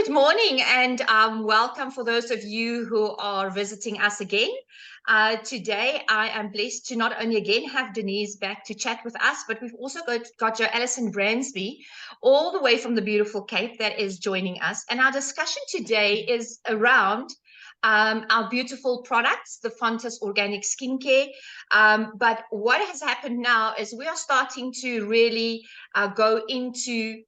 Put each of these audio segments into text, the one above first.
good morning and welcome for those of you who are visiting us again. Today, I am blessed to not only again have Denise back to chat with us, but we've also got Jo-Allison Bransby all the way from the beautiful Cape that is joining us. And our discussion today is around our beautiful products, the Fontis Organic Skincare. But what has happened now is we are starting to really go into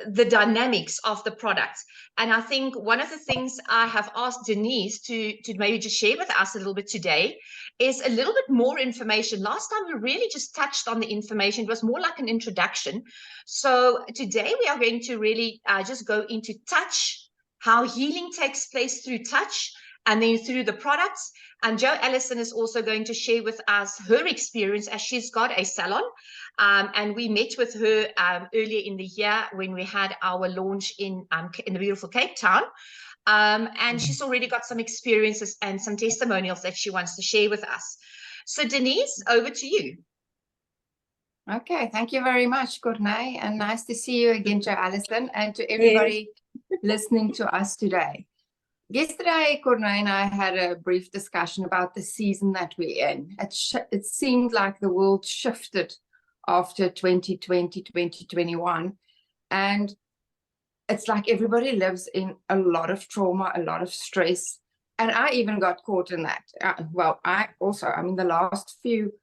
the dynamics of the products. And I think one of the things I have asked Denise to maybe just share with us a little bit today is a little bit more information. Last time we really just touched on the information. It was more like an introduction. So today we are going to really just go into touch, how healing takes place through touch, and then through the products. And Jo-Allison is also going to share with us her experience as she's got a salon. And we met with her earlier in the year when we had our launch in the beautiful Cape Town. And she's already got some experiences and some testimonials that she wants to share with us. So Denise, over to you. Okay, thank you very much, Cornay, and nice to see you again, Jo-Allison, and to everybody listening to us today. Yesterday, Cornay and I had a brief discussion about the season that we're in. It seemed like the world shifted after 2020, 2021. And it's like everybody lives in a lot of trauma, a lot of stress. And I even got caught in that. I mean, the last few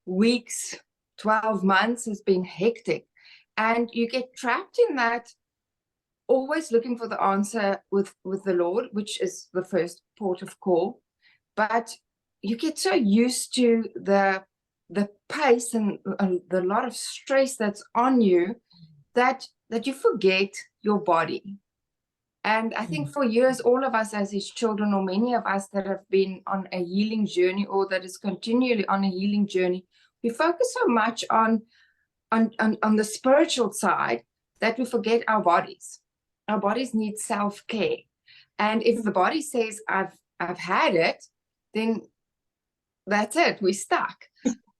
weeks, 12 months has been hectic. And you get trapped in that, always looking for the answer with the Lord, which is the first port of call. But you get so used to the pace and the lot of stress that's on you that you forget your body. And I think for years, all of us as his children, or many of us that have been on a healing journey or that is continually on a healing journey, we focus so much on the spiritual side that we forget our bodies. Our bodies need self-care. And if the body says, I've had it, then that's it, we're stuck.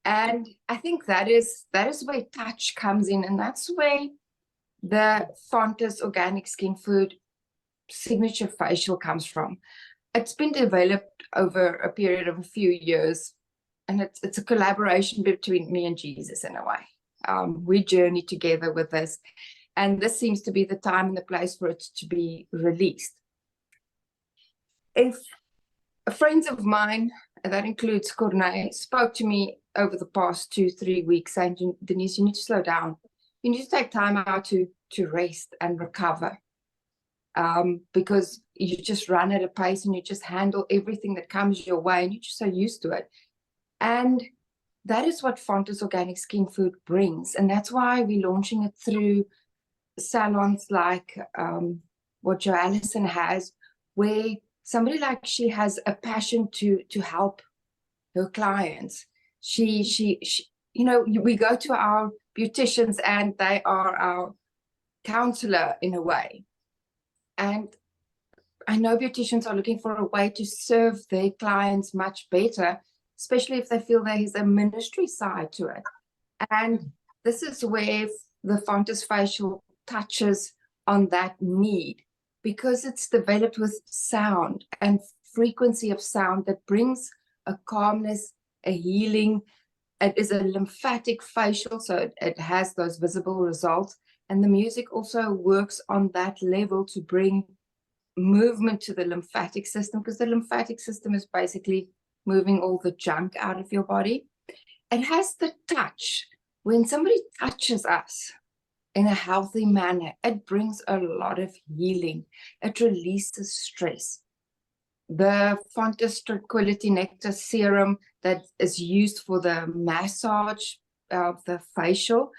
And I think that is where touch comes in. And that's where the Fontis Organic Skin Food signature facial comes from. It's been developed over a period of a few years. And it's a collaboration between me and Jesus in a way. We journey together with this. And this seems to be the time and the place for it to be released. If friends of mine, and that includes Cornay, spoke to me over the past 2-3 weeks saying, Denise, you need to slow down. You need to take time out to rest and recover. Because you just run at a pace and you just handle everything that comes your way and you're just so used to it. And that is what Fontis Organic Skin Food brings. And that's why we're launching it through salons like what Jo-Allison has, where somebody like she has a passion to help her clients. She you know, we go to our beauticians and they are our counselor in a way. And I know beauticians are looking for a way to serve their clients much better, especially if they feel there is a ministry side to it. And this is where the Fontis facial touches on that need, because it's developed with sound and frequency of sound that brings a calmness, a healing. It is a lymphatic facial, so it has those visible results. And the music also works on that level to bring movement to the lymphatic system, because the lymphatic system is basically moving all the junk out of your body. It has the touch. When somebody touches us in a healthy manner, it brings a lot of healing. It releases stress. The Fontis Tranquility Nectar Serum that is used for the massage of the facial,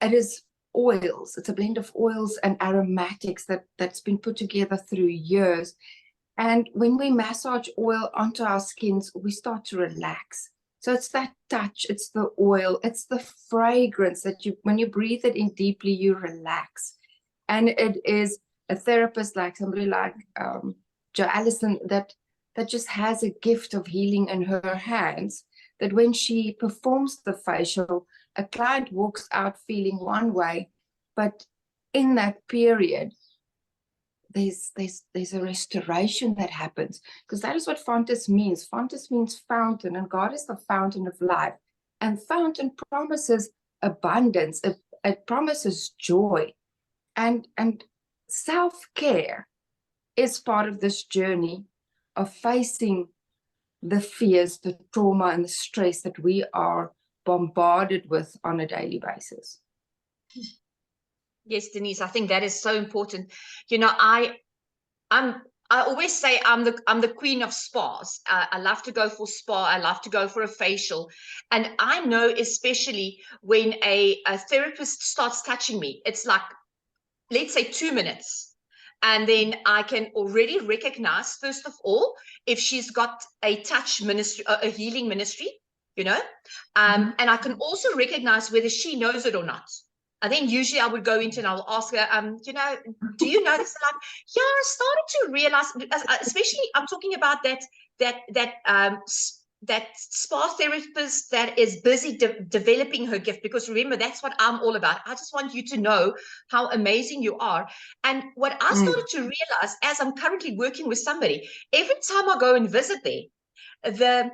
it is oils. It's a blend of oils and aromatics that's been put together through years. And when we massage oil onto our skins, we start to relax. So it's that touch, it's the oil, it's the fragrance that when you breathe it in deeply, you relax. And it is a therapist like somebody like Jo-Allison that just has a gift of healing in her hands, that when she performs the facial, a client walks out feeling one way, but in that period, there's a restoration that happens, because that is what Fontis means. Fontis means fountain, and God is the fountain of life. And fountain promises abundance. It promises joy. And self-care is part of this journey of facing the fears, the trauma, and the stress that we are bombarded with on a daily basis. Yes, Denise, I think that is so important. You know, I always say I'm the queen of spas. I love to go for spa. I love to go for a facial. And I know, especially when a therapist starts touching me, it's like, let's say 2 minutes. And then I can already recognize, first of all, if she's got a touch ministry, a healing ministry, you know, and I can also recognize whether she knows it or not. And then usually I would go into and I'll ask her, you know, do you know this? Like, yeah, I started to realize, especially I'm talking about that spa therapist that is busy developing her gift, because remember, that's what I'm all about. I just want you to know how amazing you are. And what I started to realize, as I'm currently working with somebody, every time I go and visit there, the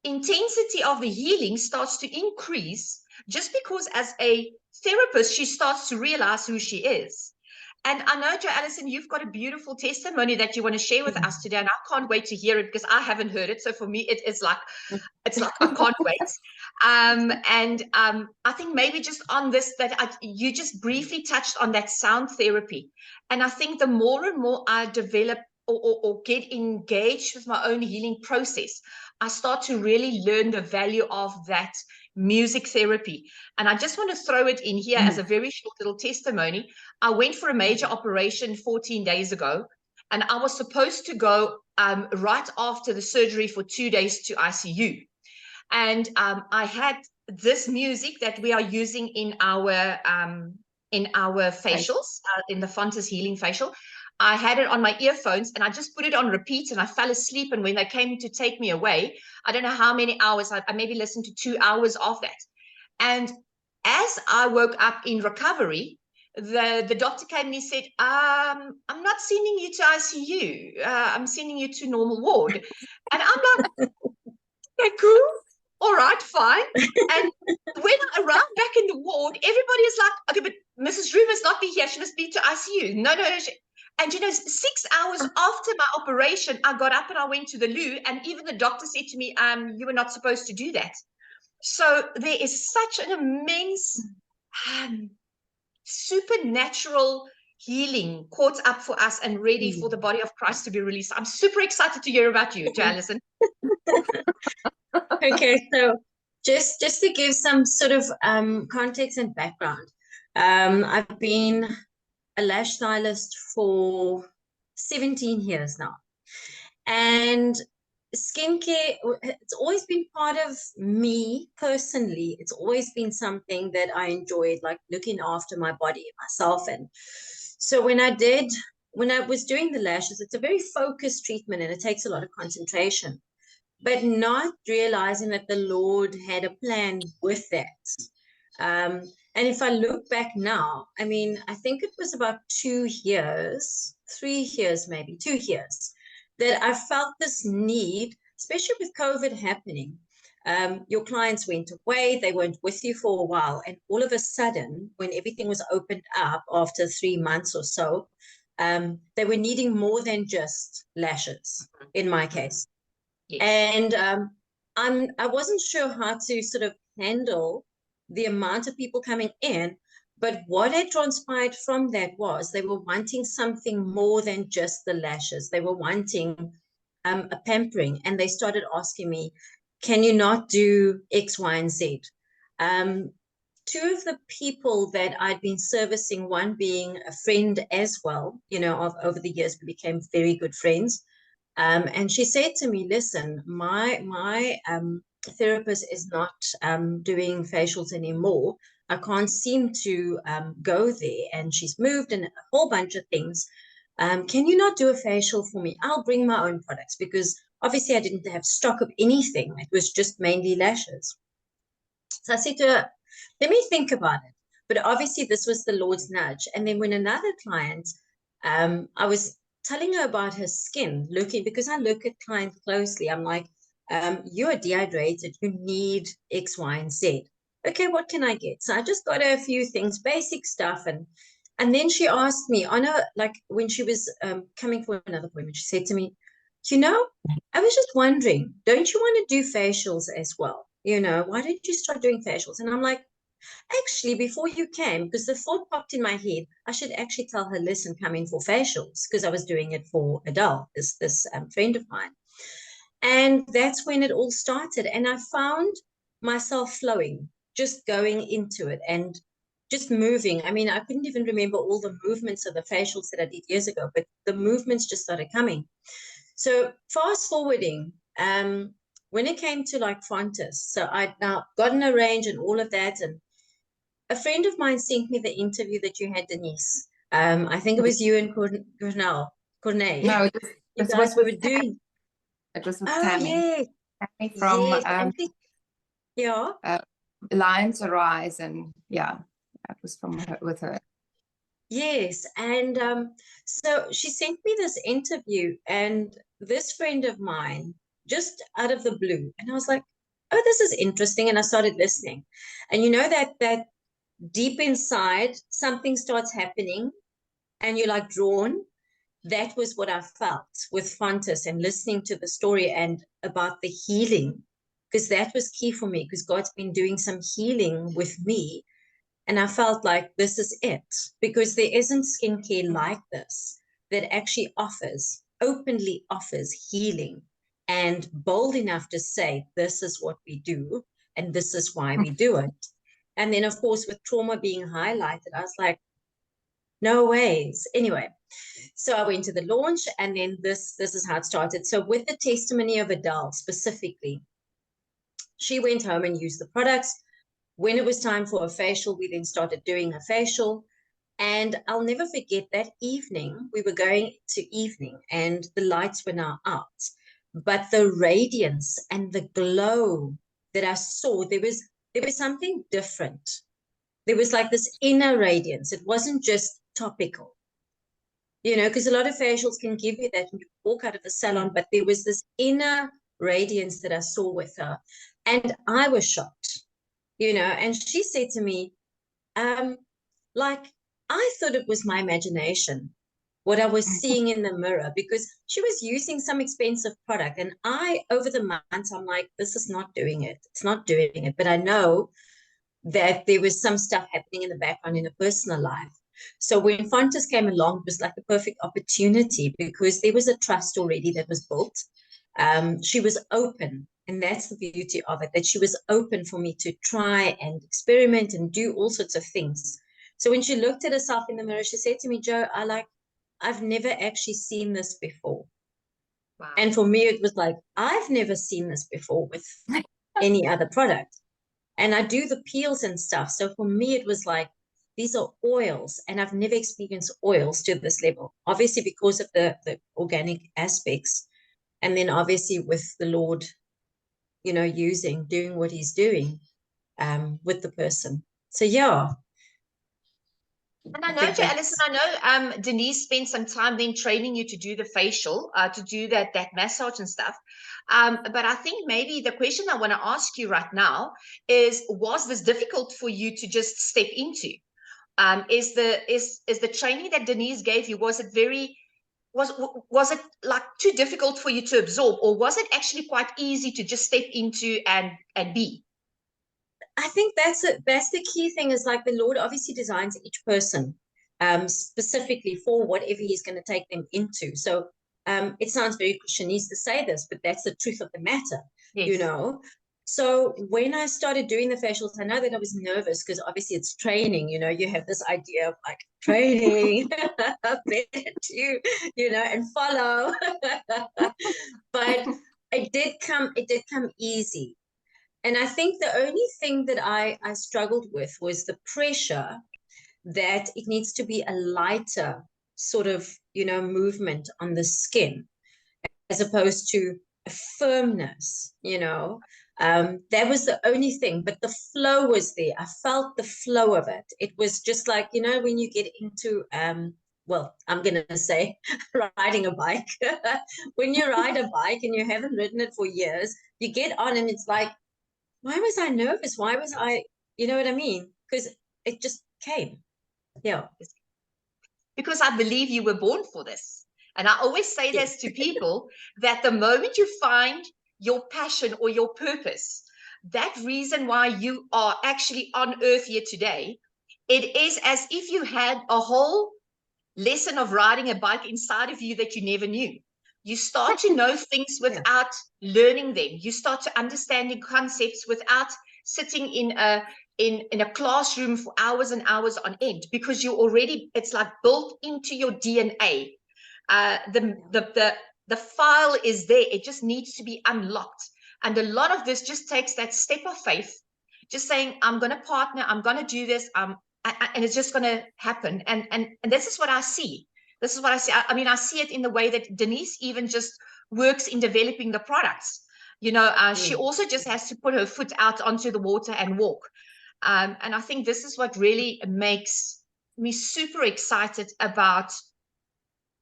intensity of the healing starts to increase, just because as a therapist, she starts to realize who she is. And I know, Jo-Allison, you've got a beautiful testimony that you want to share with us today, and I can't wait to hear it, because I haven't heard it. So for me, it's like I can't wait. I think maybe just on this, you just briefly touched on that sound therapy. And I think the more and more I develop or get engaged with my own healing process, I start to really learn the value of that music therapy. And I just want to throw it in here as a very short little testimony. I went for a major operation 14 days ago, and I was supposed to go right after the surgery for 2 days to ICU. And I had this music that we are using in our facials, in the Fontis Healing Facial. I had it on my earphones, and I just put it on repeat, and I fell asleep. And when they came to take me away, I don't know how many hours, I maybe listened to 2 hours of that. And as I woke up in recovery, the doctor came and he said, I'm not sending you to ICU. I'm sending you to normal ward. And I'm like, okay, cool. All right, fine. And when I arrived back in the ward, everybody is like, okay, but Mrs. Rue must not be here. She must be to ICU. No. And, you know, 6 hours after my operation, I got up and I went to the loo, and even the doctor said to me, you were not supposed to do that. So there is such an immense supernatural healing caught up for us and ready for the body of Christ to be released. I'm super excited to hear about you, Jo-Allison. Okay, so just to give some sort of context and background, I've been a lash stylist for 17 years now, and skincare, it's always been part of me personally. It's always been something that I enjoyed, like looking after my body, myself. And so when I was doing the lashes, it's a very focused treatment and it takes a lot of concentration, but not realizing that the Lord had a plan with that. And if I look back now, I mean, I think it was about 2 years, 3 years, maybe 2 years, that I felt this need, especially with COVID happening. Your clients went away, they weren't with you for a while, and all of a sudden, when everything was opened up after 3 months or so, they were needing more than just lashes, in my case. Yes. And I wasn't sure how to sort of handle the amount of people coming in, but what had transpired from that was they were wanting something more than just the lashes. They were wanting a pampering, and they started asking me, can you not do X, Y, and Z? 2 of the people that I'd been servicing, one being a friend as well, you know, over the years, we became very good friends. And she said to me, listen, my therapist is not doing facials anymore. I can't seem to go there, and she's moved and a whole bunch of things. Can you not do a facial for me? I'll bring my own products, because obviously I didn't have stock of anything. It was just mainly lashes. So I said to her, let me think about it. But obviously this was the Lord's nudge. And then when another client I was telling her about her skin, looking, because I look at clients closely. I'm like, you're dehydrated, you need X, Y, and Z. Okay, what can I get? So I just got her a few things, basic stuff. And then she asked me on a, like when she was coming for another appointment, she said to me, you know, I was just wondering, don't you want to do facials as well? You know, why don't you start doing facials? And I'm like, actually, before you came, because the thought popped in my head, I should actually tell her, listen, come in for facials, because I was doing it for Adele, this friend of mine. And that's when it all started. And I found myself flowing, just going into it and just moving. I mean, I couldn't even remember all the movements of the facials that I did years ago, but the movements just started coming. So fast forwarding, when it came to like Fontis, so I'd now gotten a range and all of that. And a friend of mine sent me the interview that you had, Denise. I think it was you and Cornell. No, You this guys was were with doing. it was with Oh, Tammy. yes. Tammy from Yes. Yeah. Alliance Arise, and yeah, that was from her, with her. Yes. And so she sent me this interview, and this friend of mine, just out of the blue, and I was like, oh, this is interesting. And I started listening. And you know that deep inside, something starts happening and you're like drawn. That was what I felt with Fontis and listening to the story and about the healing, because that was key for me, because God's been doing some healing with me. And I felt like this is it, because there isn't skincare like this that actually openly offers healing and bold enough to say, this is what we do and this is why we do it. And then, of course, with trauma being highlighted, I was like, no ways. Anyway, so I went to the launch, and then this is how it started. So with the testimony of Adele specifically, she went home and used the products. When it was time for a facial, we then started doing a facial. And I'll never forget that evening, we were going to evening and the lights were now out. But the radiance and the glow that I saw, there was something different. There was like this inner radiance. It wasn't just topical, you know, because a lot of facials can give you that when you walk out of the salon, but there was this inner radiance that I saw with her. And I was shocked, you know, and she said to me, like, I thought it was my imagination, what I was seeing in the mirror, because she was using some expensive product. And I, over the months, I'm like, this is not doing it. It's not doing it. But I know that there was some stuff happening in the background in a personal life. So when Fontis came along, it was like the perfect opportunity, because there was a trust already that was built. She was open, and that's the beauty of it, that she was open for me to try and experiment and do all sorts of things. So when she looked at herself in the mirror, she said to me, Jo, I've never actually seen this before. Wow. And for me, it was like, I've never seen this before with any other product. And I do the peels and stuff. So for me, it was like, these are oils, and I've never experienced oils to this level, obviously because of the organic aspects. And then obviously with the Lord, you know, doing what he's doing with the person. So yeah. And I know, Jo-Allison, I know Denise spent some time then training you to do the facial, to do that massage and stuff. But I think maybe the question I want to ask you right now is, was this difficult for you to just step into? Is the training that Denise gave you, was it like too difficult for you to absorb, or was it actually quite easy to just step into and be? I think that's the key thing, is like the Lord obviously designs each person specifically for whatever he's going to take them into. So it sounds very Christianese to say this, but that's the truth of the matter, Yes. you know. So when I started doing the facials, I know that I was nervous, because obviously it's training, you know, you have this idea of like training, you know, and follow. But it did come easy. And I think the only thing that I struggled with was the pressure that it needs to be a lighter sort of, you know, movement on the skin, as opposed to a firmness, you know. That was the only thing, but the flow was there. I felt the flow of it. It was just like, you know, when you get into well, I'm going to say riding a bike. When you ride a bike and you haven't ridden it for years, you get on and it's like, why was I nervous? Why was I, you know what I mean? Because it just came. Yeah. Because I believe you were born for this. And I always say this to people, that the moment you find your passion or your purpose, that reason why you are actually on earth here today, it is as if you had a whole lesson of riding a bike inside of you that you never knew. You start to know things without learning them. You start to understanding concepts without sitting in a classroom for hours and hours on end, because you already, it's like built into your DNA. The file is there. It just needs to be unlocked. And a lot of this just takes that step of faith, just saying, I'm going to partner, I'm going to do this, and it's just going to happen. And this is what I see. This is what I see. I mean, I see it in the way that Denise even just works in developing the products. You know, she also just has to put her foot out onto the water and walk. And I think this is what really makes me super excited about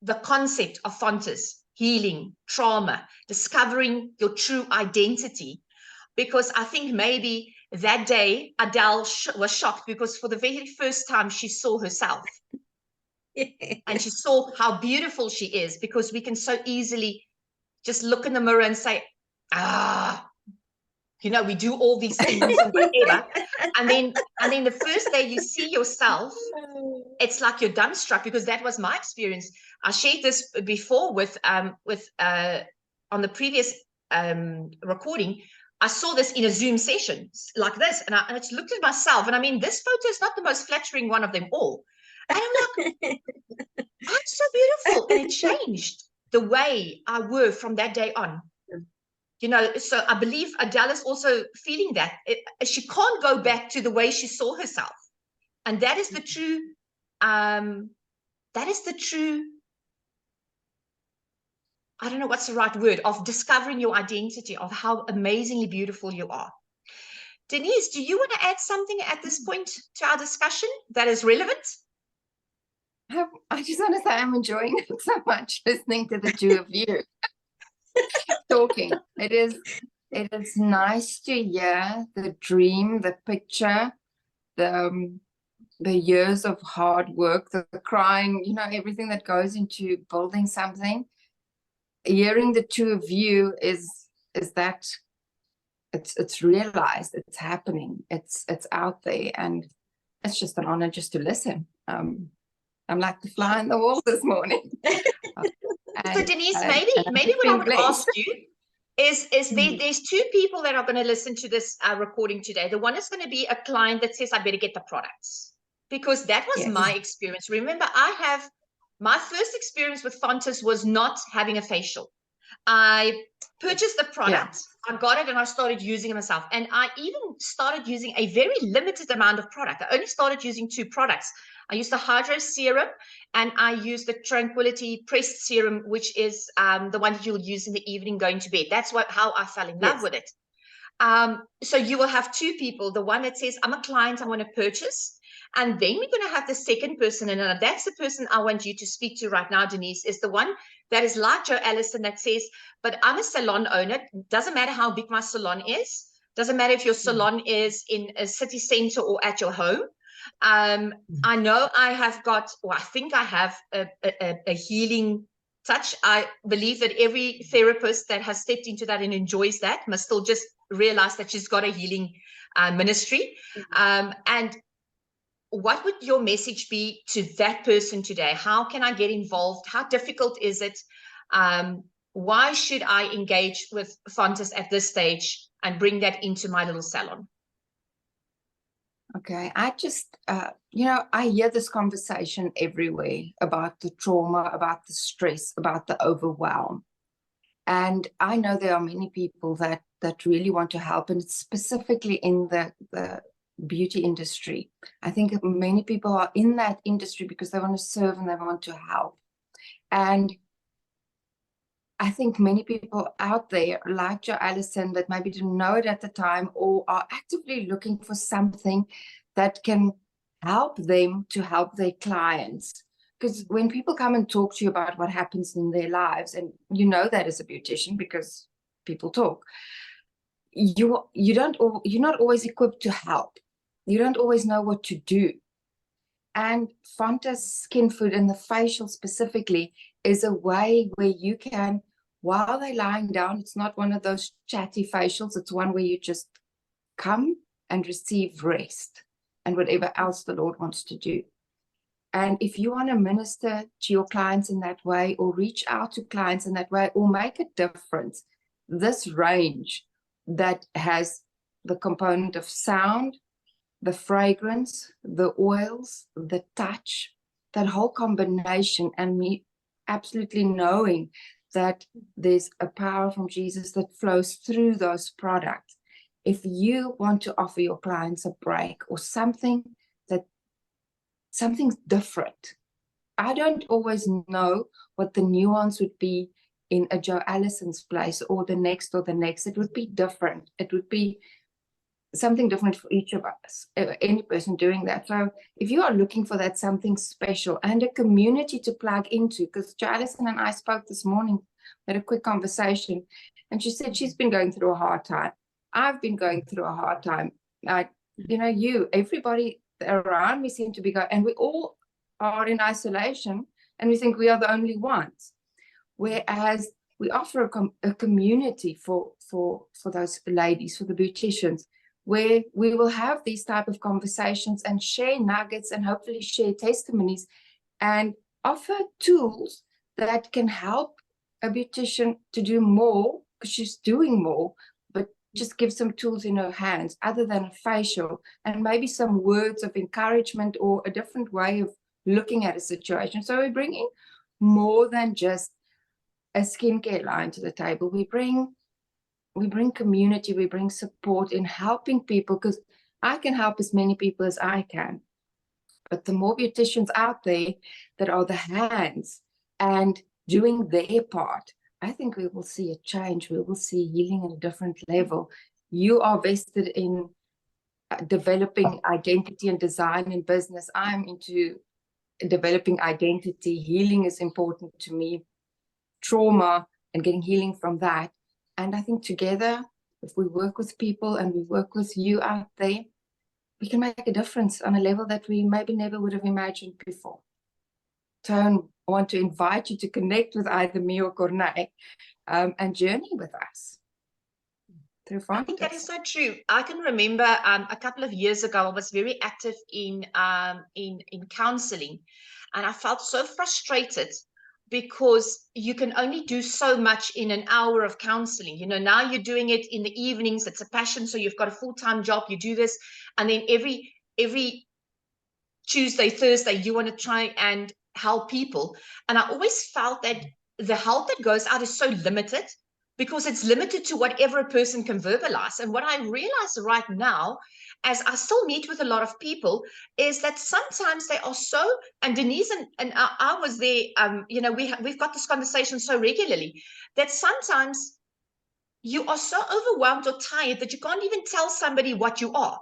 the concept of Fontis, healing, trauma, discovering your true identity. Because I think maybe that day Adele was shocked, because for the very first time she saw herself. And she saw how beautiful she is, because we can so easily just look in the mirror and say, you know, we do all these things and whatever. And then the first day you see yourself, it's like you're dumbstruck, because that was my experience. I shared this before with on the previous recording. I saw this in a Zoom session like this, and I just looked at myself, and I mean, this photo is not the most flattering one of them all. And I'm like, I'm so beautiful. And it changed the way I were from that day on. You know, so I believe Adele is also feeling that. She can't go back to the way she saw herself. And that is the true, I don't know what's the right word, of discovering your identity, of how amazingly beautiful you are. Denise, do you want to add something at this point to our discussion that is relevant? I just want to say I'm enjoying it so much, listening to the two of you talking. It is nice to hear the dream, the picture, the years of hard work, the crying, you know, everything that goes into building something. Hearing the two of you is that it's realized, it's happening, it's out there, and it's just an honor just to listen. I'm like the fly on the wall this morning. So Denise, maybe what I would ask you is there's two people that are going to listen to this recording today. The one is going to be a client that says, I better get the products, because that was my experience. Remember, my first experience with Fontis was not having a facial. I purchased the product, I got it, and I started using it myself. And I even started using a very limited amount of product. I only started using 2 products. I used the Hydro Serum, and I used the Tranquility Pressed Serum, which is the one that you'll use in the evening going to bed. That's how I fell in love with it. So you will have 2 people. The one that says, I'm a client, I want to purchase. And then we're going to have the second person. And that's the person I want you to speak to right now, Denise, is the one that is like Jo-Allison, that says, but I'm a salon owner. Doesn't matter how big my salon is. Doesn't matter if your salon is in a city center or at your home. I know I have got, or I think I have a healing touch. I believe that every therapist that has stepped into that and enjoys that must still just realize that she's got a healing ministry. And what would your message be to that person today? How can I get involved? How difficult is it? Why should I engage with Fontis at this stage and bring that into my little salon? Okay, I just, you know, I hear this conversation everywhere about the trauma, about the stress, about the overwhelm. And I know there are many people that really want to help, and specifically in the beauty industry. I think many people are in that industry because they want to serve and they want to help. And I think many people out there, like Jo-Allison, that maybe didn't know it at the time, or are actively looking for something that can help them to help their clients. Because when people come and talk to you about what happens in their lives, and you know that as a beautician because people talk, you're not always equipped to help. You don't always know what to do. And Fontis Skinfood and the facial specifically is a way where you can, while they're lying down, it's not one of those chatty facials. It's one where you just come and receive rest and whatever else the Lord wants to do. And if you want to minister to your clients in that way, or reach out to clients in that way, or make a difference, this range that has the component of sound, the fragrance, the oils, the touch, that whole combination, and me absolutely knowing that there's a power from Jesus that flows through those products. If you want to offer your clients a break or something's different, I don't always know what the nuance would be in a Jo-Allison's place or the next. It would be different. It would be something different for each of us, any person doing that. So if you are looking for that something special and a community to plug into, because Jo-Allison and I spoke this morning, had a quick conversation, and she said she's been going through a hard time. I've been going through a hard time. Everybody around me seem to be going, and we all are in isolation, and we think we are the only ones. Whereas we offer a community for those ladies, for the beauticians, where we will have these type of conversations and share nuggets and hopefully share testimonies and offer tools that can help a beautician to do more, because she's doing more, but just give some tools in her hands other than a facial, and maybe some words of encouragement or a different way of looking at a situation. So we're bringing more than just a skincare line to the table. We bring community, we bring support in helping people, because I can help as many people as I can. But the more beauticians out there that are the hands and doing their part, I think we will see a change. We will see healing at a different level. You are vested in developing identity and design in business. I'm into developing identity. Healing is important to me. Trauma and getting healing from that. And I think together, if we work with people and we work with you out there, we can make a difference on a level that we maybe never would have imagined before. So I want to invite you to connect with either me or Corneille and journey with us through Fontis. I think that is so true. I can remember a couple of years ago, I was very active in counseling, and I felt so frustrated because you can only do so much in an hour of counseling. Now you're doing it in the evenings. It's a passion. So you've got a full-time job. You do this. And then every Tuesday, Thursday, you want to try and help people. And I always felt that the help that goes out is so limited, because it's limited to whatever a person can verbalize. And what I realize right now, as I still meet with a lot of people, is that sometimes they are so, and Denise and I was there, we've got this conversation so regularly, that sometimes you are so overwhelmed or tired that you can't even tell somebody what you are,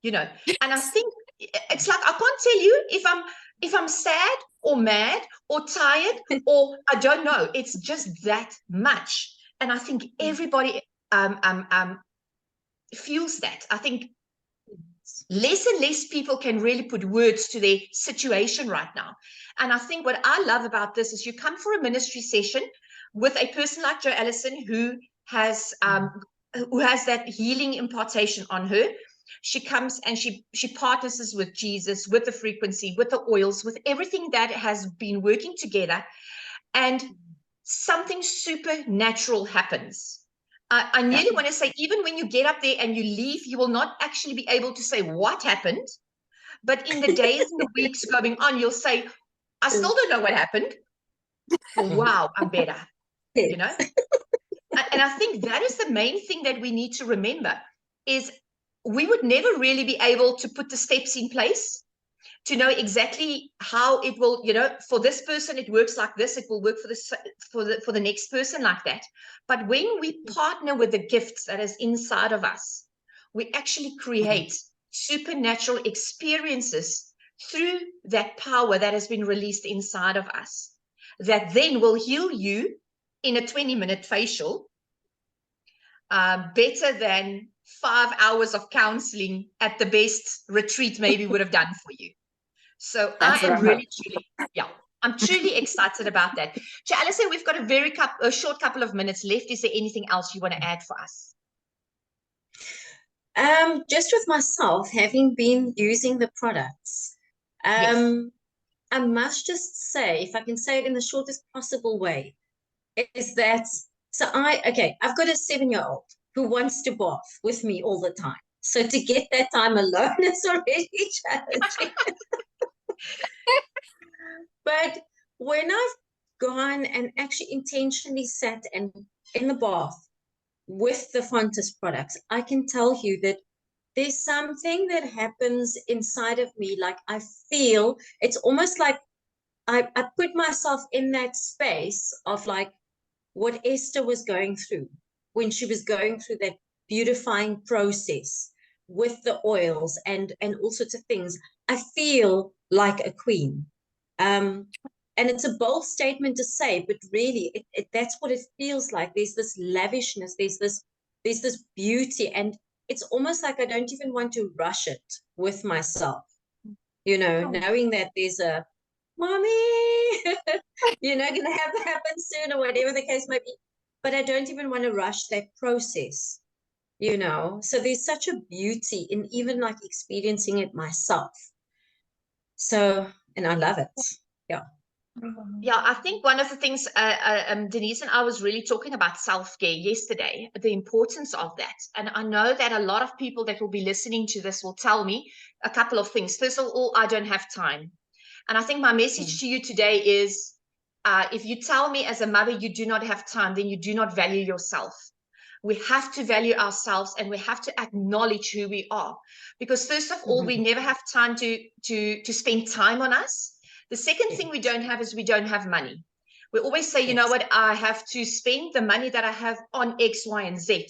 and I think it's like, I can't tell you if I'm sad or mad or tired or I don't know. It's just that much. And I think everybody feels that. I think less and less people can really put words to their situation right now. And I think what I love about this is you come for a ministry session with a person like Jo-Allison who has that healing impartation on her. She comes and she partners with Jesus, with the frequency, with the oils, with everything that has been working together. And something supernatural happens. I nearly want to say, even when you get up there and you leave, you will not actually be able to say what happened. But in the days and the weeks going on, you'll say, I still don't know what happened. Wow, I'm better. And I think that is the main thing that we need to remember, is we would never really be able to put the steps in place to know exactly how it will, for this person, it works like this. It will work for the next person like that. But when we partner with the gifts that is inside of us, we actually create supernatural experiences through that power that has been released inside of us, that then will heal you in a 20-minute facial, better than 5 hours of counseling at the best retreat maybe would have done for you. So That's I am what I really, truly, I'm truly excited about that. Jo-Allison, we've got a short couple of minutes left. Is there anything else you want to add for us? Just with myself, having been using the products, Yes. I must just say, if I can say it in the shortest possible way, is that, I've got a 7-year-old who wants to bath with me all the time. So to get that time alone is already challenging. But when I've gone and actually intentionally sat and in the bath with the Fontis products, I can tell you that there's something that happens inside of me. Like I feel, it's almost like I put myself in that space of like what Esther was going through when she was going through that beautifying process with the oils and all sorts of things. I feel like a queen. And it's a bold statement to say, but really that's what it feels like. There's this lavishness, there's this beauty, and it's almost like I don't even want to rush it with myself, knowing that there's a mommy, gonna have to happen soon or whatever the case might be. But I don't even want to rush that process, So there's such a beauty in even like experiencing it myself. So, and I love it. Yeah. Yeah, I think one of the things, Denise and I was really talking about self-care yesterday, the importance of that. And I know that a lot of people that will be listening to this will tell me a couple of things. First of all, I don't have time. And I think my message to you today is, if you tell me as a mother you do not have time, then you do not value yourself. We have to value ourselves and we have to acknowledge who we are. Because first of all, we never have time to spend time on us. The second thing we don't have is we don't have money. We always say, you know what, I have to spend the money that I have on X, Y, and Z.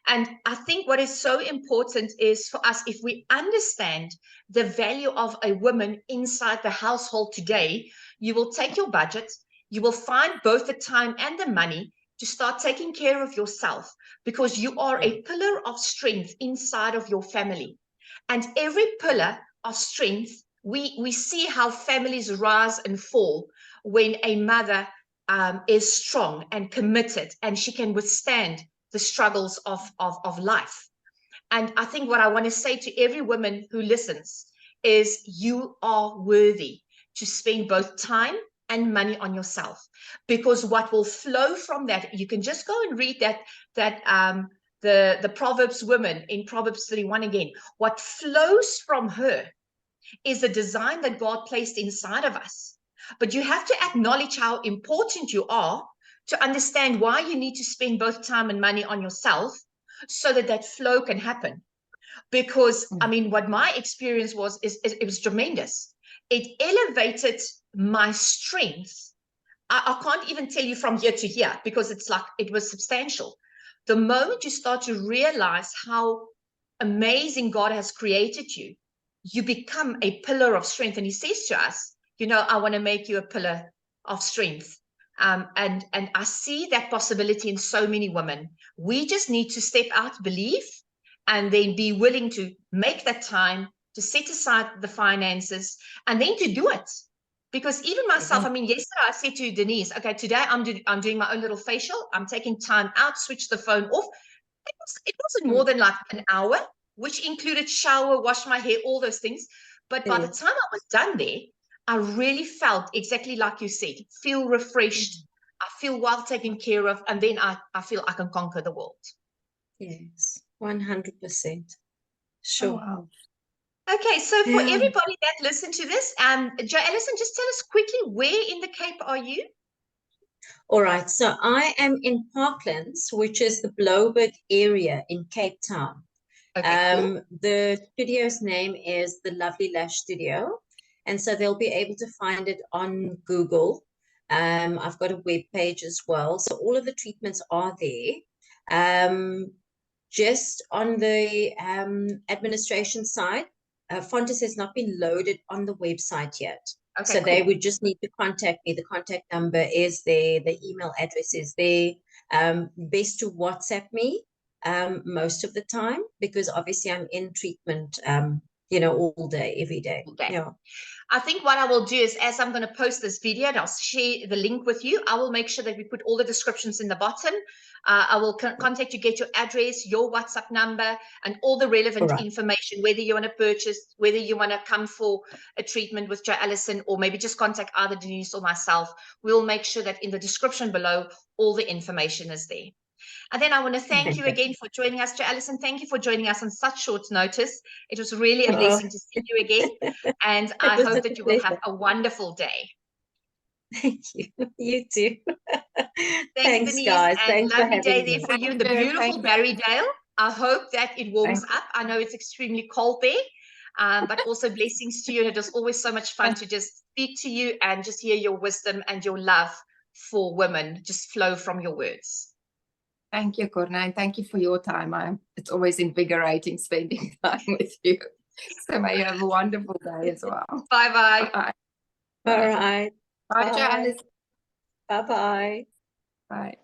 And I think what is so important is for us, if we understand the value of a woman inside the household today, you will take your budget, you will find both the time and the money to start taking care of yourself, because you are a pillar of strength inside of your family. And every pillar of strength, we see how families rise and fall when a mother is strong and committed and she can withstand the struggles of life. And I think what I want to say to every woman who listens is you are worthy to spend both time and money on yourself, because what will flow from that, you can just go and read the Proverbs woman in Proverbs 31 again. What flows from her is the design that God placed inside of us. But you have to acknowledge how important you are to understand why you need to spend both time and money on yourself so that that flow can happen. Because, I mean, what my experience was, is it was tremendous. It elevated my strength. I can't even tell you from here to here, because it's like, it was substantial. The moment you start to realize how amazing God has created you, you become a pillar of strength. And he says to us, I want to make you a pillar of strength. And I see that possibility in so many women. We just need to step out, believe, and then be willing to make that time, to set aside the finances, and then to do it. Because even myself, I mean, yesterday I said to Denise, okay, today I'm doing my own little facial. I'm taking time out, switch the phone off. It wasn't more than like an hour, which included shower, wash my hair, all those things. But by the time I was done there, I really felt exactly like you said, feel refreshed. I feel well taken care of. And then I feel I can conquer the world. Yes, 100%. Sure. Oh, wow. Okay, so for everybody that listened to this, Jo-Allison, just tell us quickly, where in the Cape are you? All right, so I am in Parklands, which is the Blouberg area in Cape Town. Okay, cool. The studio's name is the Lovely Lash Studio, and so they'll be able to find it on Google. I've got a web page as well, so all of the treatments are there. Just on the administration side, Fontis has not been loaded on the website yet. Okay, So they cool. would just need to contact me. The contact number is there. The email address is there. Best to WhatsApp me most of the time, because obviously I'm in treatment, you know, all day, every day. Okay. Yeah. I think what I will do is, as I'm going to post this video and I'll share the link with you, I will make sure that we put all the descriptions in the bottom. I will contact you, get your address, your WhatsApp number, and all the relevant information, whether you want to purchase, whether you want to come for a treatment with Jo-Allison, or maybe just contact either Denise or myself. We'll make sure that in the description below, all the information is there. And then I want to thank you again for joining us, Jo-Allison. Thank you for joining us on such short notice. It was really a blessing to see you again. And I hope that you will have a wonderful day. Thank you. You too. Thanks, Denise, guys. and Thanks for lovely day having there me. for you in the beautiful Barrydale. I hope that it warms up. I know it's extremely cold there, but also blessings to you. And it was always so much fun to just speak to you and just hear your wisdom and your love for women just flow from your words. Thank you, Corna, and thank you for your time. It's always invigorating spending time with you. So may you have a wonderful day as well. Bye-bye. Bye. All right. Bye, Jo-Allison. Bye-bye. Bye.